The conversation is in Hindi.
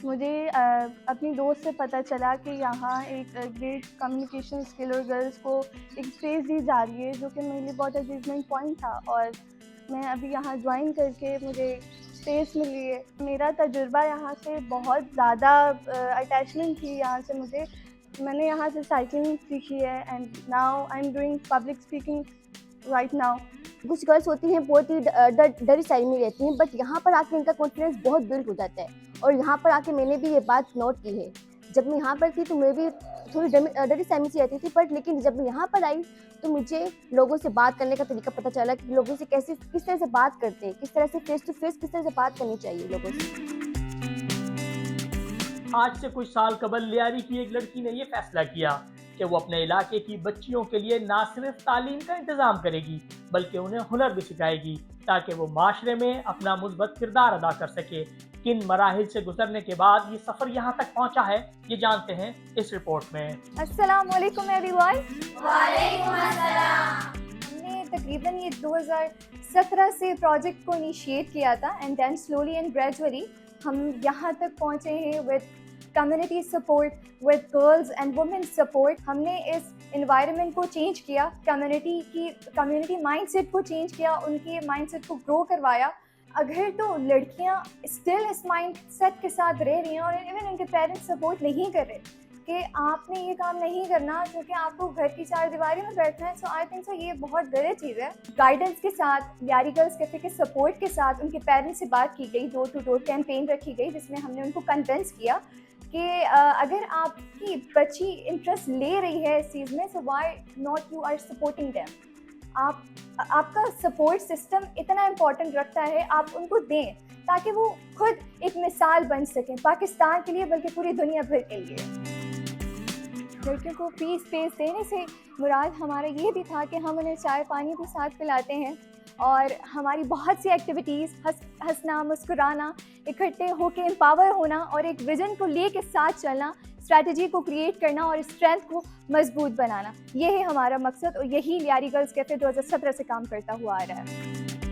मुझे अपनी दोस्त से पता चला कि यहाँ एक ग्रेट कम्युनिकेशन स्किल और गर्ल्स को एक स्पेस दी जा रही है, जो कि मेरे लिए बहुत अचीवमेंट पॉइंट था। और मैं अभी यहाँ ज्वाइन करके मुझे स्पेस मिली है। मेरा तजुर्बा यहाँ से बहुत ज़्यादा अटैचमेंट थी यहाँ से मुझे। मैंने यहाँ से साइकिलिंग सीखी है and now I am doing public speaking right now. कुछ गर्ल्स होती हैं बहुत ही डरी साइड में रहती हैं, बट यहाँ पर आके इनका कॉन्फिडेंस बहुत बिल्ड हो जाता है। और यहाँ पर आके मैंने भी ये बात नोट की है। जब मैं यहाँ पर थी तो मैं भी थोड़ी डरी साइड में सी रहती थी, बट लेकिन जब मैं यहाँ पर आई तो मुझे लोगों से बात करने का तरीका पता चला कि लोगों से किस तरह से बात करते हैं, किस तरह से फेस टू फेस किस तरह से बात करनी चाहिए लोगों से। आज से कुछ साल कबल लियारी की एक लड़की ने यह फैसला किया कि वो अपने इलाके की बच्चियों के लिए ना सिर्फ तालीम का इंतजाम करेगी बल्कि उन्हें हुनर भी सिखाएगी ताकि वो माशरे में अपना मुस्बत किरदार अदा कर सके। किन मराहिल से गुजरने के बाद ये सफ़र यहाँ तक पहुँचा है, ये जानते हैं इस रिपोर्ट में। अस्सलाम वालेकुम एवरीवन। वालेकुम अस्सलाम। हमने तकरीबन ये 2017 से प्रोजेक्ट को इनिशिएट किया था and then slowly and gradually हम यहाँ तक पहुँचे हैं with community support, with girls and women support. हमने इस इन्वायरमेंट को चेंज किया, कम्युनिटी माइंडसेट को चेंज किया, उनके माइंडसेट को ग्रो करवाया। अगर तो लड़कियाँ स्टिल इस माइंडसेट के साथ रह रही हैं और इवन उनके पेरेंट्स सपोर्ट नहीं कर रहे कि आपने ये काम नहीं करना क्योंकि आपको घर की चार दीवारी में बैठना है, सो आई थिंक सो ये बहुत गलत चीज़ है। गाइडेंस के साथ, लियारी गर्ल्स कैफे के सपोर्ट के साथ उनके पेरेंट्स से बात की गई, डोर टू डोर कैंपेन रखी गई जिसमें हमने उनको कन्विंस किया कि अगर आपकी बच्ची इंटरेस्ट ले रही है इस चीज़ में, so why not you are supporting them. आपका सपोर्ट सिस्टम इतना इम्पोर्टेंट रखता है, आप उनको दें ताकि वो खुद एक मिसाल बन सकें पाकिस्तान के लिए बल्कि पूरी दुनिया भर के लिए। लड़कियों को फ्री स्पेस देने से मुराद हमारा ये भी था कि हम उन्हें चाय पानी भी साथ पिलाते हैं और हमारी बहुत सी एक्टिविटीज़, हंसना, मुस्कुराना, इकट्ठे होकर एम्पावर होना और एक विज़न को लेके साथ चलना, स्ट्रैटेजी को क्रिएट करना और स्ट्रेंथ को मजबूत बनाना, ये है हमारा मकसद और यही लियारी गर्ल्स कैफे 2017 से काम करता हुआ आ रहा है।